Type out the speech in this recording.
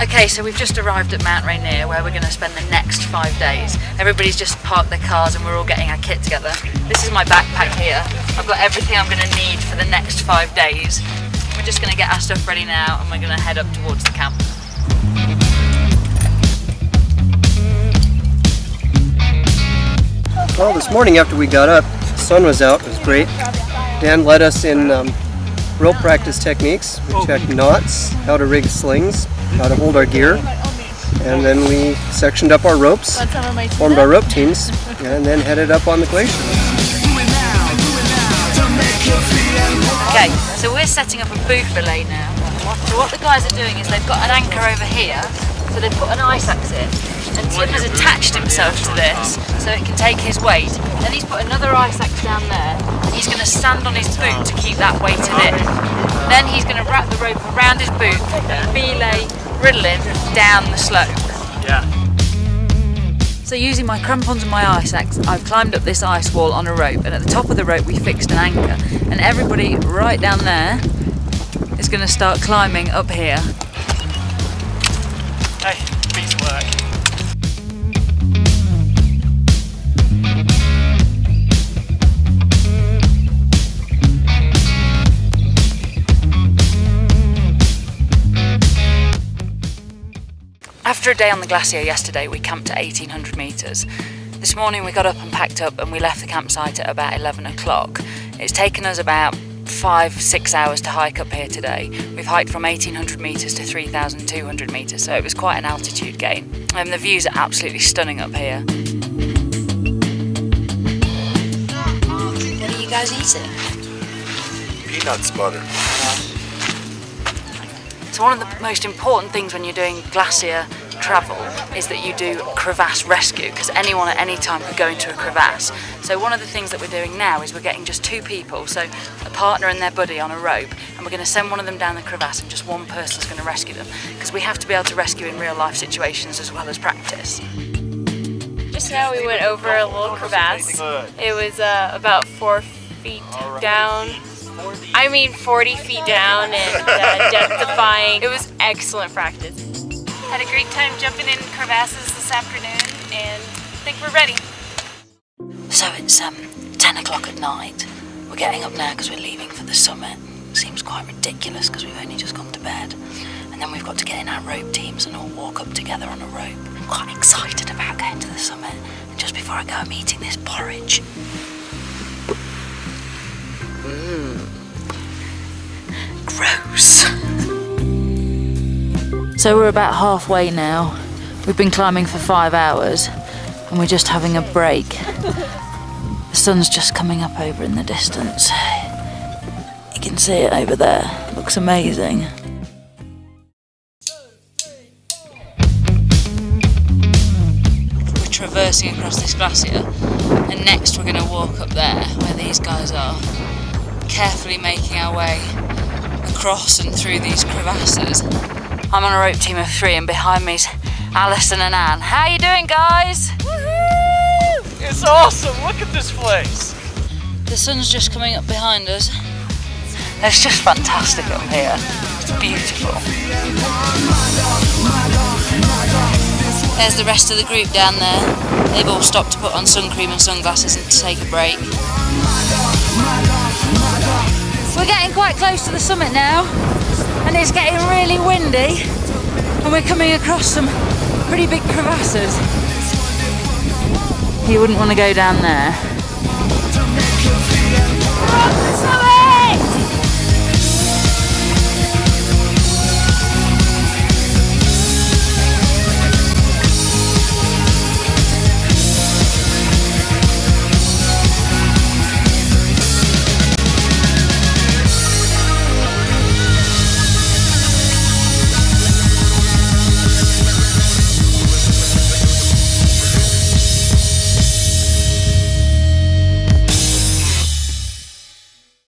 Okay, so we've just arrived at Mount Rainier where we're going to spend the next 5 days. Everybody's just parked their cars and we're all getting our kit together. This is my backpack here. I've got everything I'm going to need for the next 5 days. We're just going to get our stuff ready now and we're going to head up towards the camp. Well, this morning after we got up, the sun was out, it was great. Dan led us in rope practice techniques. We checked knots, how to rig slings, how to hold our gear, and then we sectioned up our ropes, formed our rope teams, and then headed up on the glacier. Okay, so we're setting up a booth relay now. So what the guys are doing is they've got an anchor over here, so they've put an ice axe in, and Tim has attached himself to this so it can take his weight. Then he's put another ice axe down there, and he's going to stand on his boot to keep that weighted in. Then he's going to wrap the rope around his boot and belay riddling down the slope. Yeah. So using my crampons and my ice axe, I've climbed up this ice wall on a rope, and at the top of the rope we fixed an anchor, and everybody right down there is going to start climbing up here. Hey, piece of work. After a day on the glacier yesterday, we camped at 1800 metres. This morning we got up and packed up and we left the campsite at about 11 o'clock. It's taken us about 5-6 hours to hike up here today. We've hiked from 1800 metres to 3200 metres, so it was quite an altitude gain. And the views are absolutely stunning up here. What are you guys eating? Peanuts butter. So one of the most important things when you're doing glacier travel is that you do crevasse rescue, because anyone at any time could go into a crevasse. So one of the things that we're doing now is we're getting just 2 people, so a partner and their buddy on a rope, and we're going to send one of them down the crevasse and just one person's going to rescue them, because we have to be able to rescue in real life situations as well as practice. Just now we went over a little crevasse. It was about 4 feet down. 40 feet down and depth defying. It was excellent practice. Had a great time jumping in crevasses this afternoon and I think we're ready. So it's 10 o'clock at night. We're getting up now because we're leaving for the summit. Seems quite ridiculous because we've only just gone to bed. And then we've got to get in our rope teams and all walk up together on a rope. I'm quite excited about going to the summit. And just before I go, I'm eating this porridge. Gross. So we're about halfway now. We've been climbing for 5 hours and we're just having a break. The sun's just coming up over in the distance. You can see it over there. It looks amazing. We're traversing across this glacier and next we're going to walk up there where these guys are, carefully making our way across and through these crevasses. I'm on a rope team of 3 and behind me's Alison and Anne. How you doing, guys? Woohoo! It's awesome, look at this place. The sun's just coming up behind us. It's just fantastic up here. It's beautiful. There's the rest of the group down there. They've all stopped to put on sun cream and sunglasses and to take a break. We're getting quite close to the summit now, and it's getting really windy, and we're coming across some pretty big crevasses. You wouldn't want to go down there.